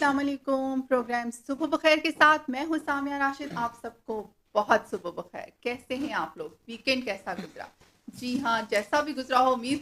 अस्सलाम वालेकुम। प्रोग्राम सुबह बखैर के साथ मैं हूँ सामिया राशिद। आप सबको बहुत सुबह बखैर। कैसे हैं आप लोग? वीकेंड कैसा गुजरा? जी हाँ, जैसा भी गुजरा हो उम्मीद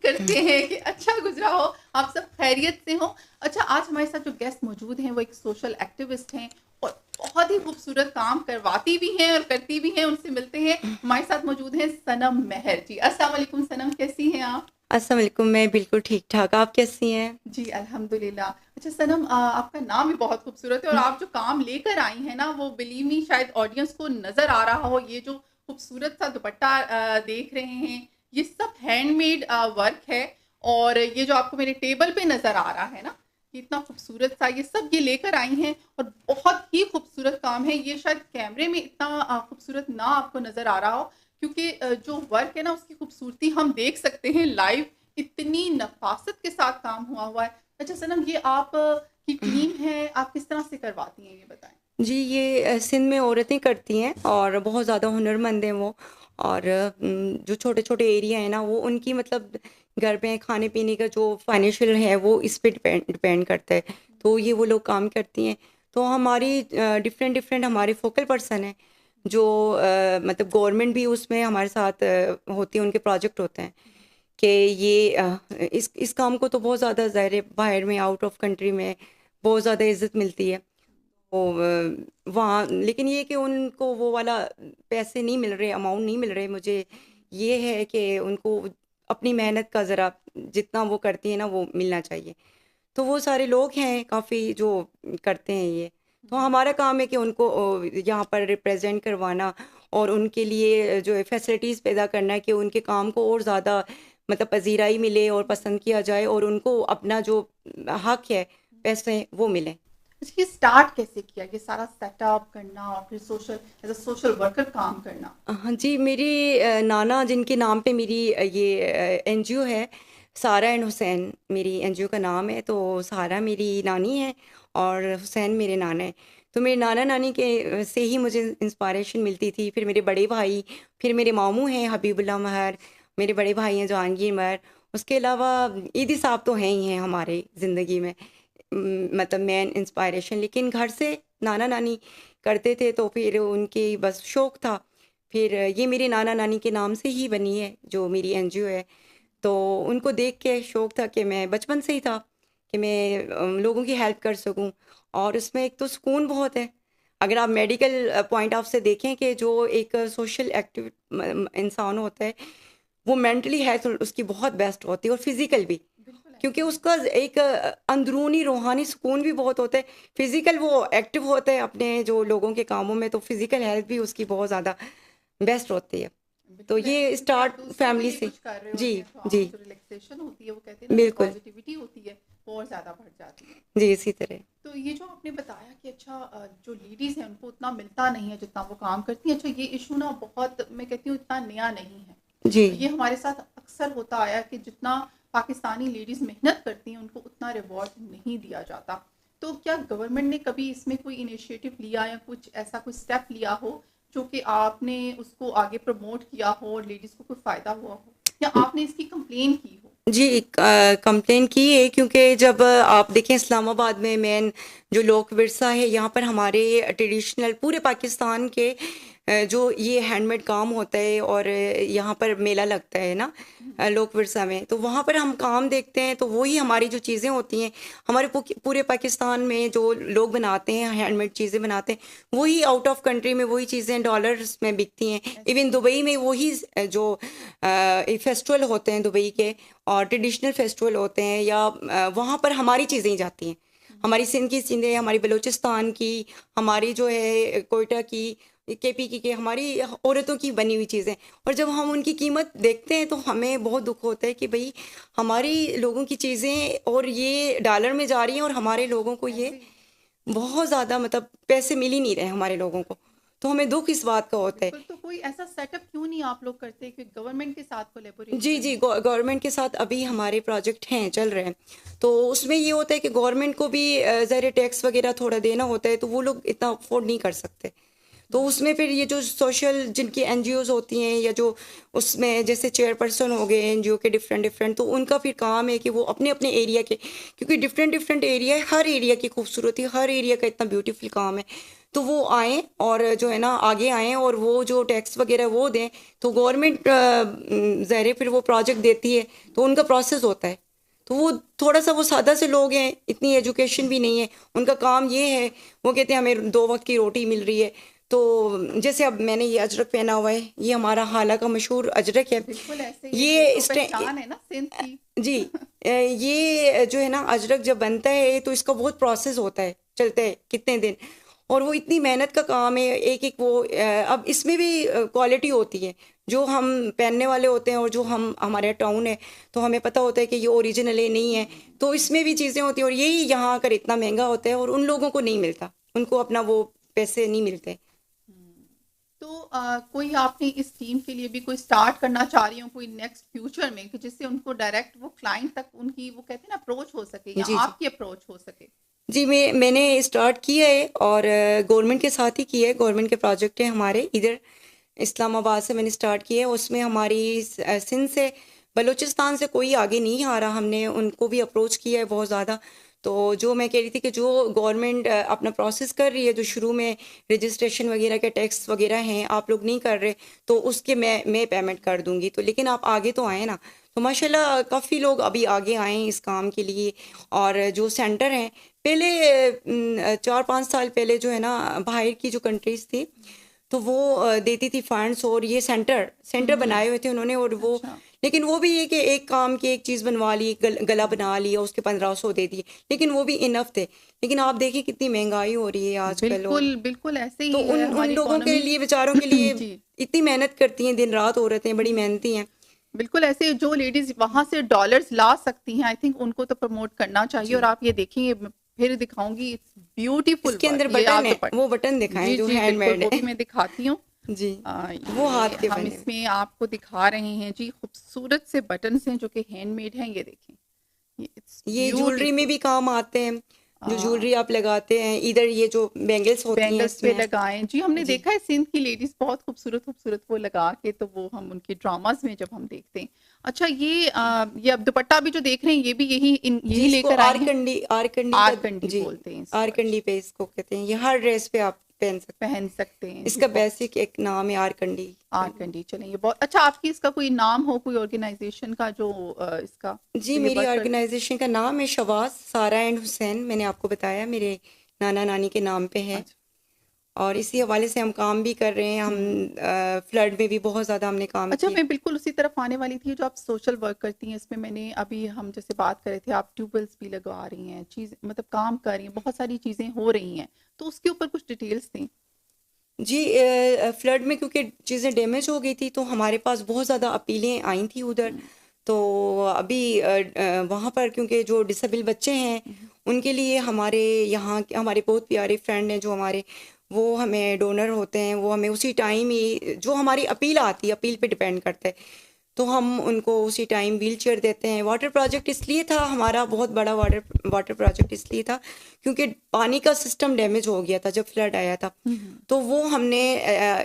करते हैं कि अच्छा गुजरा हो, आप सब खैरियत से हो। अच्छा, आज हमारे साथ जो गेस्ट मौजूद हैं वो एक सोशल एक्टिविस्ट हैं और बहुत ही खूबसूरत काम करवाती भी हैं और करती भी हैं। उनसे मिलते हैं। हमारे साथ मौजूद हैं सनम मेहर जी। अस्सलाम वालेकुम सनम, कैसी हैं आप? अस्सलाम वालेकुम। मैं बिल्कुल ठीक-ठाक, आप कैसी हैं? जी, अल्हम्दुलिल्लाह। अच्छा सनम, आपका नाम भी बहुत खूबसूरत है और आप जो काम लेकर आई हैं ना, वो बिलीव मी शायद ऑडियंस को नज़र आ रहा हो। ये जो खूबसूरत सा दुपट्टा देख रहे हैं, ये सब हैंडमेड वर्क है। और ये जो आपको मेरे टेबल पे नज़र आ रहा है ना, ये इतना खूबसूरत सा ये सब ये लेकर आई हैं और बहुत ही खूबसूरत काम है। ये शायद कैमरे में इतना खूबसूरत ना आपको नज़र आ रहा हो, क्योंकि जो वर्क है ना, उसकी खूबसूरती हम देख सकते हैं लाइव। इतनी नफ़ासत के साथ काम हुआ है। अच्छा सनम, ये आप की टीम है, आप किस तरह से करवाती हैं ये बताएँ? जी, ये सिंध में औरतें करती हैं और बहुत ज़्यादा हुनरमंद हैं वो। और जो छोटे-छोटे एरिया हैं ना, वो उनकी मतलब घर में खाने-पीने का जो फाइनेंशियल है, वो इस पे डिपेंड करता है। तो ये वो लोग काम करती हैं। तो हमारी डिफरेंट हमारे फोकल पर्सन हैं, जो मतलब गवर्नमेंट भी उसमें हमारे साथ होती है, उनके प्रोजेक्ट होते हैं। कि ये इस काम को तो बहुत ज़्यादा ज़ाहिर है बाहर में आउट ऑफ कंट्री में बहुत ज़्यादा इज़्ज़त मिलती है। तो वहाँ लेकिन ये कि उनको वो वाला पैसे नहीं मिल रहे, अमाउंट नहीं मिल रहे मुझे। ये है कि उनको अपनी मेहनत का ज़रा जितना वो करती हैं ना वो मिलना चाहिए। तो वो सारे लोग हैं काफ़ी जो करते हैं ये। तो हमारा काम है कि उनको यहाँ पर रिप्रेज़ेंट करवाना और उनके लिए जो है फैसिलिटीज़ पैदा करना है कि उनके काम को और ज़्यादा मतलब पज़ीराई मिले और पसंद किया जाए और उनको अपना जो हक है, पैसे वो मिलें। अच्छा, ये स्टार्ट कैसे किया? ये सारा सेटअप करना और फिर social as a social worker काम करना? हाँ जी, मेरी नाना जिनके नाम पे मेरी ये एनजीओ है, सारा एंड हुसैन मेरी एनजीओ का नाम है, तो सारा मेरी नानी है और हुसैन मेरे नाना हैं। तो मेरे नाना-नानी के से ही मुझे इंस्पिरेशन मिलती थी, फिर मेरे बड़े भाई, फिर मेरे मामू हैं हबीबुल्लाह महर, मेरे बड़े भाई हैं जहांगीर महर, उसके अलावा ईदी साहब तो हैं ही हैं हमारे ज़िंदगी में। मतलब मेन इंस्पिरेशन लेकिन घर से नाना-नानी करते थे, तो फिर उनकी बस शौक था। फिर ये मेरे नाना-नानी के नाम से ही बनी है, जो मेरी एनजीओ है। तो उनको देख के शौक था कि मैं बचपन से ही था कि मैं लोगों की हेल्प कर सकूं और उसमें एक तो सुकून बहुत है। अगर आप मेडिकल पॉइंट ऑफ से देखें कि जो एक सोशल एक्टिव इंसान होता है, वो मेंटली हेल्थ उसकी बहुत बेस्ट होती है और फिज़िकल भी। बिल्कुल क्योंकि ऐसा है। उसका एक अंदरूनी रूहानी सुकून भी बहुत होता है। फिज़िकल वो एक्टिव होता है अपने जो लोगों के कामों में, तो फिज़िकल हेल्थ भी उसकी बहुत ज़्यादा बेस्ट होती है। तो बिल्कुल ऐसा है, ये क्योंकि आप स्टार्ट दूसरों के फैमिली लिए से। कुछ कर रहे जी, होते हैं, तो आपकी जी, जो रिलैक्सेशन होती है, वो कहते हैं ना, जो बिल्कुल। पॉज़िटिविटी होती है, वो और ज़्यादा बढ़ जाती है। जी, इसी तरह। तो ये जो आपने बताया कि अच्छा, जो लेडीज़ हैं उनको उतना मिलता नहीं है जितना वो काम करती हैं। अच्छा, ये इशू ना बहुत, मैं कहती हूँ, इतना नया नहीं है। जी। ये हमारे साथ अक्सर होता आया कि जितना पाकिस्तानी लेडीज़ मेहनत करती हैं उनको उतना रिवॉर्ड नहीं दिया जाता। तो क्या गवर्नमेंट ने कभी इसमें कोई इनिशिएटिव लिया या कुछ ऐसा कोई स्टेप लिया हो जो कि आपने उसको आगे प्रमोट किया हो और लेडीज़ को कोई फ़ायदा हुआ हो, या आपने इसकी कंप्लेन की हो? जी, कंप्लेन की है क्योंकि जब आप देखें इस्लामाबाद में मेन जो लोक विरसा है यहाँ पर हमारे ट्रेडिशनल पूरे पाकिस्तान के जो ये हैंडमेड काम होता है और यहाँ पर मेला लगता है ना लोक विरसा में, तो वहाँ पर हम काम देखते हैं तो वही हमारी जो चीज़ें होती हैं हमारे पूरे पाकिस्तान में जो लोग बनाते हैं हैंडमेड चीज़ें बनाते हैं वही आउट ऑफ कंट्री में वही चीज़ें डॉलर्स में बिकती हैं। ऐसा इवन है। दुबई में वही जो फेस्टिवल होते हैं दुबई के और ट्रेडिशनल फेस्टिवल होते हैं या वहाँ पर हमारी चीज़ें ही जाती हैं। हमारी सिंध की चीज़ें, हमारी बलूचिस्तान की, हमारी जो है कोयटा की, केपी की हमारी औरतों की बनी हुई चीज़ें, और जब हम उनकी कीमत देखते हैं तो हमें बहुत दुःख होता है कि भई हमारी लोगों की चीज़ें और ये डॉलर में जा रही हैं और हमारे लोगों को ये ऐसे ही। बहुत ज़्यादा मतलब पैसे मिल ही नहीं रहे हमारे लोगों को। तो हमें दुःख इस बात का होता है। बिल्कुल, तो कोई ऐसा सेटअप क्यों नहीं आप लोग करते कि गवर्नमेंट के साथ जी, कोलैबोरेशन जी, हो? गवर्नमेंट के साथ अभी हमारे प्रोजेक्ट हैं, चल रहे हैं। तो उसमें ये होता है कि गवर्नमेंट को भी ज़ाहिर है टैक्स वग़ैरह थोड़ा देना होता है, तो वो लोग इतना अफ़ोर्ड नहीं कर सकते। तो उसमें फिर ये जो सोशल जिनकी एनजीओज होती हैं या जो उसमें जैसे चेयरपर्सन हो गए एनजीओ के डिफरेंट डिफरेंट, तो उनका फिर काम है कि वो अपने अपने एरिया के, क्योंकि डिफरेंट डिफरेंट एरिया है, हर एरिया की खूबसूरती, हर एरिया का इतना ब्यूटीफुल काम है, तो वो आएँ और जो है ना आगे आएँ और वो जो टैक्स वगैरह वो दें, तो गवर्नमेंट ज़ाहिर फिर वो प्रोजेक्ट देती है, तो उनका प्रोसेस होता है। तो वो थोड़ा सा वो सादा से लोग हैं, इतनी एजुकेशन भी नहीं है, उनका काम ये है, वो कहते हैं हमें 2 वक्त की रोटी मिल रही है। तो जैसे अब मैंने ये अजरक पहना हुआ है, ये हमारा हाला का मशहूर अजरक है। बिल्कुल ऐसे ये तो इस पहचान है ना सिंध की। जी ये जो है ना अजरक जब बनता है तो इसका बहुत प्रोसेस होता है, चलता है कितने दिन, और वो इतनी मेहनत का काम है, एक एक वो अब इसमें भी क्वालिटी होती है, जो हम पहनने वाले होते हैं और जो हम हमारे टाउन है तो हमें पता होता है कि ये ओरिजिनल है नहीं है, तो इसमें भी चीज़ें होती हैं, और यही यहाँ आकर इतना महंगा होता है और उन लोगों को नहीं मिलता, उनको अपना वो पैसे नहीं मिलते। तो कोई आपने इस टीम के लिए भी कोई स्टार्ट करना चाह रही हो कोई नेक्स्ट फ्यूचर में कि जिससे उनको डायरेक्ट वो क्लाइंट तक उनकी वो कहते हैं ना अप्रोच हो सके या जी जी आपकी अप्रोच हो सके? जी मैंने स्टार्ट किया है, और गवर्नमेंट के साथ ही किया है, गवर्नमेंट के प्रोजेक्ट है हमारे इधर इस्लामाबाद से मैंने स्टार्ट किया है, उसमें हमारी सिंध से बलूचिस्तान से कोई आगे नहीं आ रहा, हमने उनको भी अप्रोच किया है बहुत ज़्यादा। तो जो मैं कह रही थी कि जो गवर्नमेंट अपना प्रोसेस कर रही है, जो शुरू में रजिस्ट्रेशन वगैरह के टैक्स वगैरह हैं आप लोग नहीं कर रहे, तो उसके मैं पेमेंट कर दूंगी, तो लेकिन आप आगे तो आए ना। तो माशाल्लाह काफ़ी लोग अभी आगे आए हैं इस काम के लिए, और जो सेंटर हैं पहले 4-5 साल पहले जो है ना बाहर की जो कंट्रीज थी, तो वो देती थी फंड्स, और ये सेंटर सेंटर हम्म। बनाए हुए थे उन्होंने, और वो अच्छा। लेकिन वो भी ये कि एक काम की एक चीज़ बनवा ली, गला बना लिया, उसके 1500 दे दिए, लेकिन वो भी इनफ थे। लेकिन आप देखिए कितनी महंगाई हो रही है आजकल, और बिल्कुल बिल्कुल ऐसे तो ही है उन उन हमारी लोगों के इकोनॉमी। लिए बेचारों के लिए जी। इतनी मेहनत करती हैं, दिन रात औरतें बड़ी मेहनती हैं। बिल्कुल ऐसे जो लेडीज वहां से डॉलर्स ला सकती हैं आई थिंक उनको तो प्रमोट करना चाहिए। और जी, आप ये देखेंगे फिर दिखाऊंगी इट्स ब्यूटीफुल इसके वर्क अंदर ये बटन आप है, दुपट्टा। वो बटन दिखाएं जी जो जी बिल्कुल हैंडमेड वो है। भी मैं दिखाती हूँ। जी, वो ये हाथ के हम बने हुए। इसमें आपको दिखा रहे हैं जी खूबसूरत से बटन्स हैं जो कि हैंडमेड हैं, ये देखें, ये इट्स ये ज्वेलरी में ब्यूटीफुल। भी काम आते हैं, जो ज्वेलरी आप लगाते हैं इधर, ये जो बैंगल्स होती हैं बैंगल्स पे इसमें। लगाएं जी, हमने जी देखा है सिंध की लेडीज बहुत खूबसूरत खूबसूरत वो लगा के, तो वो हम उनके ड्रामास में जब हम देखते हैं। अच्छा ये अब दुपट्टा भी जो देख रहे हैं ये भी जी, यही इसको लेकर आए हैं। आरकंडी का, आरकंडी जी बोलते हैं इसको। आरकंडी पे इसको कहते हैं, ये हर ड्रेस पे आप पहन सकते हैं, पहन सकते हैं जी इसका बहुत। बेसिक एक नाम है आरकंडी। आरकंडी चलें, ये बहुत अच्छा। आपकी इसका कोई नाम हो कोई ऑर्गेनाइजेशन का जो इसका जी, जो ये मेरी वर्क कर। ऑर्गेनाइजेशन का नाम है शवास सारा एंड हुसैन, मैंने आपको बताया मेरे नाना नानी के नाम पे है, अच्छा। और इसी हवाले से हम काम भी कर रहे हैं। हम्म। हम फ्लड में भी बहुत ज़्यादा हमने काम अच्छा, किया। मैं बिल्कुल उसी तरफ आने वाली थी जो आप सोशल वर्क करती हैं इसमें। मैंने अभी हम जैसे बात कर रहे थे आप ट्यूबवेल्स भी लगवा रही हैं, चीज मतलब काम कर रही हैं, बहुत सारी चीजें हो रही हैं, तो उसके ऊपर कुछ डिटेल्स दें। जी, फ्लड में क्योंकि चीज़ें डैमेज हो गई थी, तो हमारे पास बहुत ज़्यादा अपीलें आई थी उधर। हम्म। तो अभी वहाँ पर क्योंकि जो डिसेबल बच्चे हैं हम्म। उनके लिए हमारे यहाँ के हमारे बहुत प्यारे फ्रेंड हैं जो हमारे, वो हमें डोनर होते हैं, वो हमें उसी टाइम ही जो हमारी अपील आती है, अपील पे डिपेंड करता है, तो हम उनको उसी टाइम व्हील चेयर देते हैं। वाटर प्रोजेक्ट इसलिए था हमारा, बहुत बड़ा वाटर वाटर प्रोजेक्ट इसलिए था क्योंकि पानी का सिस्टम डैमेज हो गया था जब फ्लड आया था। हम्म। तो वो हमने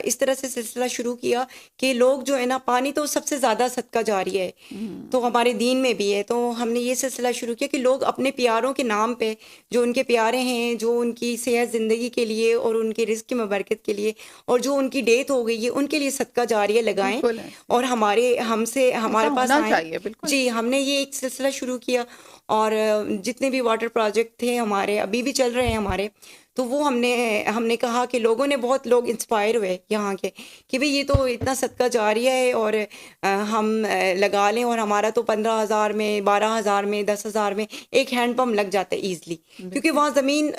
इस तरह से सिलसिला शुरू किया कि लोग जो है ना, पानी तो सबसे ज़्यादा सदका जारी है, हम्म। तो हमारे दीन में भी है, तो हमने ये सिलसिला शुरू किया कि लोग अपने प्यारों के नाम पे, जो उनके प्यारे हैं, जो उनकी सेहत ज़िंदगी के लिए और उनके रिस्क में बरकत के लिए, और जो उनकी डेथ हो गई है उनके लिए सदका जारिया लगाएं, बिल्कुल ऐसे और ऐसा हमारे पास होना आए। चाहिए बिल्कुल। जी, हमने ये एक सिलसिला शुरू किया, और जितने भी वाटर प्रोजेक्ट थे हमारे अभी भी चल रहे हैं हमारे, तो वो हमने हमने कहा कि लोगों ने, बहुत लोग इंस्पायर हुए यहाँ के कि भाई ये तो इतना सदका जारिया है, और हम लगा लें, और हमारा तो 15,000 में, 12,000 में, 10,000 में एक हैंडपम्प लग जाता है ईजिली, क्योंकि बिल्कुल। वहाँ ज़मीन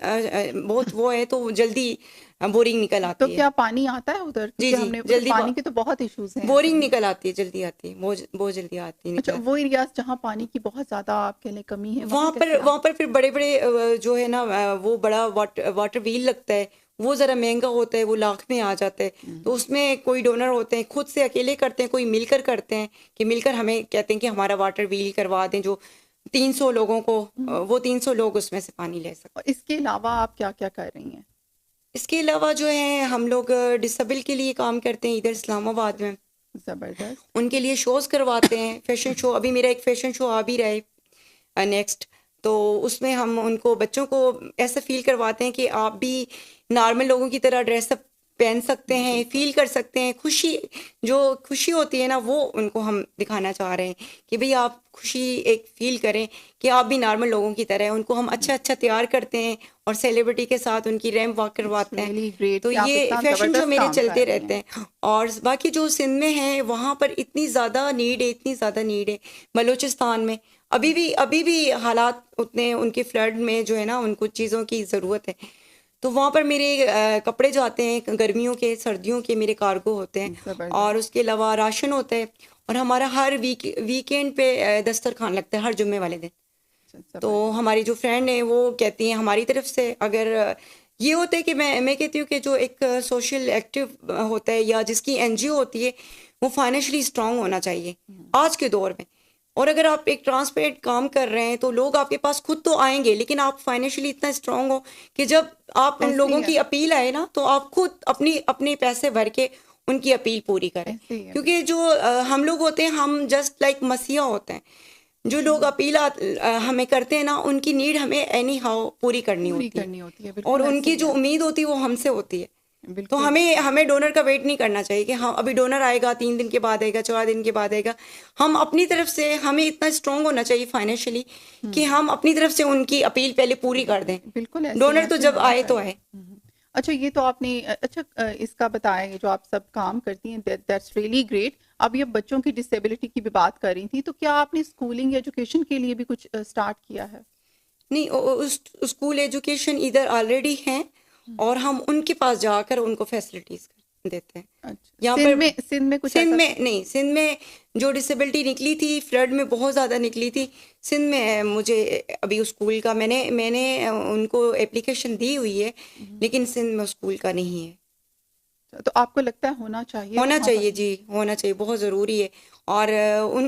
बहुत वो है, तो जल्दी बोरिंग निकल तो आती है। क्या पानी आता है उधर? जी क्योंकि जी, हमने उधर जल्दी पानी के तो बहुत इश्यूज हैं ऐसे बोरिंग में। निकल आती है, जल्दी आती है, बहुत जल्दी आती है, अच्छा, निकल आती वो एरियाज जहाँ पानी की बहुत ज्यादा आपके लिए कमी है है। वहाँ कैसे आप? वहाँ पर फिर बड़े बड़े जो है ना, वो बड़ा वाटर व्हील लगता है, वो ज़रा महंगा होता है, वो लाख में आ जाता है, तो उसमें कोई डोनर होते हैं, खुद से अकेले करते हैं, कोई मिलकर करते हैं, कि मिलकर हमें कहते हैं कि हमारा वाटर व्हील करवा दें, जो 300 लोगों को, हम्म। वो 300 लोग उसमें से पानी ले सकते और इसके अलावा आप क्या क्या कर रही हैं? इसके अलावा जो है हम लोग डिसेबल के लिए काम करते हैं इधर इस्लामाबाद में। जबरदस्त। उनके लिए शोज करवाते हैं, फैशन शो। अभी मेरा एक फैशन शो आ भी रहा है नेक्स्ट। तो उसमें हम उनको बच्चों को ऐसा फील करवाते हैं कि आप भी नॉर्मल लोगों की तरह ड्रेसअप पहन सकते हैं, फील कर सकते हैं। खुशी, जो खुशी होती है ना, वो उनको हम दिखाना चाह रहे हैं कि भाई आप खुशी एक फील करें कि आप भी नॉर्मल लोगों की तरह हैं। उनको हम अच्छा अच्छा तैयार करते हैं और सेलिब्रिटी के साथ उनकी रैंप वॉक करवाते हैं। रियली ग्रेट तो कि आप ये इतना फैशन शो जबरदस्त मेरे काम चलते कर रही रहते हैं। हैं। और बाकी जो सिंध में है वहाँ पर इतनी ज़्यादा नीड है, इतनी ज़्यादा नीड है। बलूचिस्तान में अभी भी हालात उतने, उनके फ्लड में जो है ना, उनको चीज़ों की ज़रूरत है। तो वहाँ पर मेरे कपड़े जाते हैं, गर्मियों के सर्दियों के मेरे कार्गो होते हैं। और जबरदस्त। उसके अलावा राशन होता है। और हमारा हर वीकेंड पे दस्तरखान लगता है, हर जुम्मे वाले दिन। तो जबरदस्त। हमारी जो फ्रेंड है वो कहती हैं हमारी तरफ से, अगर ये होता है कि मैं कहती हूँ कि जो एक सोशल एक्टिव होता है या जिसकी एनजीओ होती है, वो फाइनेंशियली स्ट्रांग होना चाहिए आज के दौर में। और अगर आप एक ट्रांसपेरेंट काम कर रहे हैं तो लोग आपके पास खुद तो आएंगे, लेकिन आप फाइनेंशियली इतना स्ट्रांग हो कि जब आप उन ऐसे ही लोगों है। की अपील आए ना, तो आप खुद अपनी अपने पैसे भर के उनकी अपील पूरी करें। ऐसे ही है। क्योंकि जो हम लोग होते हैं, हम जस्ट लाइक मसीहा होते हैं। जो लोग अपील हमें करते हैं ना, उनकी नीड हमें एनी हाउ पूरी करनी पूरी होती है। करनी होती है, और बिल्कुल ऐसे उनकी ही जो है। उम्मीद होती है वो हमसे होती है। तो बिल्कुल। हमें हमें डोनर का वेट नहीं करना चाहिए कि हाँ अभी डोनर आएगा, 3 दिन के बाद आएगा, 4 दिन के बाद आएगा। हम अपनी तरफ से, हमें इतना स्ट्रांग होना चाहिए फाइनेंशियली कि हम अपनी तरफ से उनकी अपील पहले पूरी कर दें। बिल्कुल ऐसे ही डोनर तो ऐसे जब होना आए तो चाहिए। आए। अच्छा, ये तो आपने अच्छा इसका बताया, ये जो आप सब काम करती हैं, दैट्स रियली ग्रेट। अब ये बच्चों की डिसेबिलिटी की भी बात कर रही थी, तो क्या आपने स्कूलिंग एजुकेशन के लिए भी कुछ स्टार्ट किया है? नहीं, उस स्कूल एजुकेशन इधर ऑलरेडी हैं और हम उनके पास जाकर उनको फैसिलिटीज देते हैं। अच्छा, यहाँ पर सिंध में कुछ सिंध ऐसा? में नहीं, सिंध में जो डिसेबिलिटी निकली थी फ्लड में बहुत ज़्यादा निकली थी। सिंध में मुझे अभी उस स्कूल का मैंने मैंने उनको एप्लीकेशन दी हुई है, लेकिन सिंध में उस स्कूल का नहीं है। तो आपको लगता है होना चाहिए होना वहां चाहिए पर? जी, होना चाहिए, बहुत ज़रूरी है। और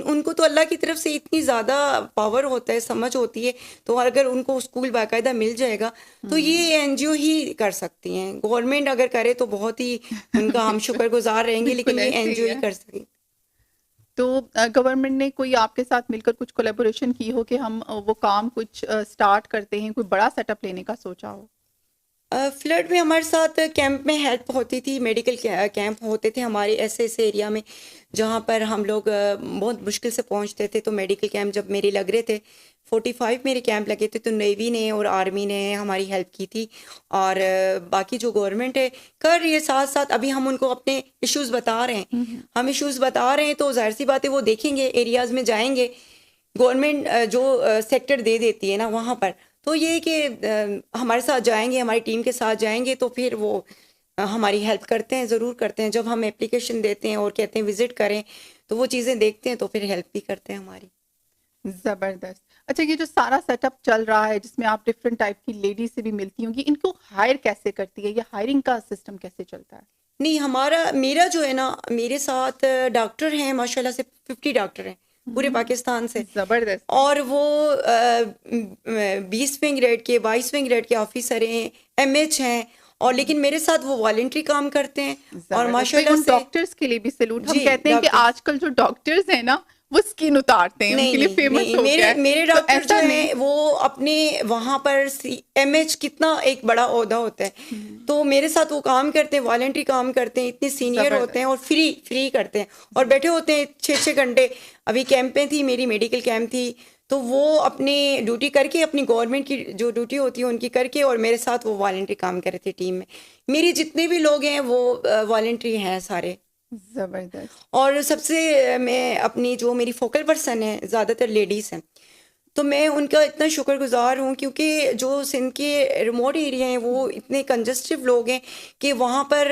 उनको तो अल्लाह की तरफ से इतनी ज़्यादा पावर होता है, समझ होती है। तो अगर उनको स्कूल बाकायदा मिल जाएगा तो ये एनजीओ ही कर सकती हैं। गवर्नमेंट अगर करे तो बहुत ही उनका हम बिल्कुल। शुक्रगुजार रहेंगे, बिल्कुल लेकिन ये ऐसे ही एनजीओ ही है। कर सकें। तो गवर्नमेंट ने कोई आपके साथ मिलकर कुछ कोलैबोरेशन की हो कि हम वो काम कुछ स्टार्ट करते हैं, कोई बड़ा सेटअप लेने का सोचा हो? फ्लड में हमारे साथ कैंप में हेल्प होती थी, मेडिकल कैंप होते थे हमारे ऐसे ऐसे एरिया में जहाँ पर हम लोग बहुत मुश्किल से पहुँचते थे। तो मेडिकल कैंप जब मेरे लग रहे थे, 45 मेरे कैंप लगे थे, तो नेवी ने और आर्मी ने हमारी हेल्प की थी। और बाकी जो गवर्नमेंट है कर रही है साथ साथ। अभी हम उनको अपने इश्यूज़ बता रहे हैं, हम इश्यूज़ बता रहे हैं, तो जाहिर सी बात है वो देखेंगे, एरियाज़ में जाएंगे। गवर्नमेंट जो सेक्टर दे देती है ना वहाँ पर, तो ये कि हमारे साथ जाएंगे, हमारी टीम के साथ जाएंगे, तो फिर वो हमारी हेल्प करते हैं, ज़रूर करते हैं। जब हम एप्लीकेशन देते हैं और कहते हैं विजिट करें, तो वो चीज़ें देखते हैं, तो फिर हेल्प भी करते हैं हमारी। जबरदस्त। अच्छा, ये जो सारा सेटअप चल रहा है जिसमें आप डिफरेंट टाइप की लेडी से भी मिलती होंगी, इनको हायर कैसे करती है? ये हायरिंग का सिस्टम कैसे चलता है? नहीं, मेरा जो है ना, मेरे साथ डॉक्टर हैं माशाल्लाह से, 50 डॉक्टर हैं पूरे पाकिस्तान से। जबरदस्त। और वो 20वें ग्रेड के, 22वें ग्रेड के ऑफिसर हैं, एमएच हैं। और लेकिन मेरे साथ वो वॉलंटरी काम करते हैं और जबरदस्त। भाई माशाल्लाह उन से। डॉक्टर्स के लिए भी सैल्यूट। हम जी, कहते हैं कि डॉक्टर्स। आजकल जो डॉक्टर्स हैं ना, वो स्किन उतारते हैं, नहीं उनके लिए नहीं फेमस नहीं, हो गया मेरे है। मेरे तो डॉक्टर जो ऐसा नहीं। हैं वो अपने वहाँ पर एमएच, कितना एक बड़ा ओहदा होता है, तो मेरे साथ वो काम करते हैं, वॉलंटरी काम करते हैं, इतने सीनियर होते हैं जबरदस्त। और फ्री फ्री करते हैं और बैठे होते हैं 6-6 घंटे। अभी कैंपें थी, मेरी मेडिकल कैंप थी, तो वो अपनी ड्यूटी करके, अपनी गवर्नमेंट की जो ड्यूटी होती है उनकी करके, और मेरे साथ वो वॉलंटरी काम कर रहे थे टीम में। मेरी जितने भी लोग हैं वो वॉलंटरी हैं सारे। जबरदस्त। और सबसे मैं अपनी जो मेरी फोकल पर्सन है, ज़्यादातर लेडीज़ हैं, तो मैं उनका इतना शुक्रगुजार हूँ, क्योंकि जो सिंध के रिमोट एरिया हैं वो इतने कंजस्टिव लोग हैं कि वहाँ पर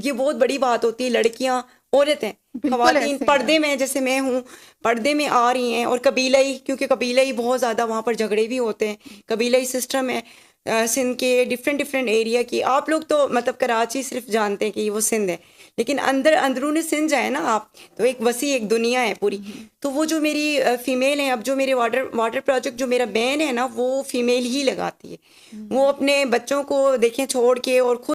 ये बहुत बड़ी बात होती है, लड़कियाँ, औरतें, बिल्कुल खवातीन ऐसे ही है। पर्दे में, जैसे मैं हूँ, पर्दे में आ रही हैं। और कबीलाई, क्योंकि कबीलाई बहुत ज़्यादा वहाँ पर झगड़े भी होते हैं, कबीलाई सिस्टम है सिंध के डिफरेंट डिफरेंट एरिया की। आप लोग तो मतलब कराची सिर्फ जानते हैं कि वो सिंध है, लेकिन अंदरूनी सिंध जाए ना आप, तो एक वसी एक दुनिया है पूरी। तो वो जो मेरी फीमेल है, अब जो मेरे वाटर प्रोजेक्ट जो मेरा बैन है ना, वो फीमेल ही लगाती है। वो अपने बच्चों को देखें छोड़ के और खुद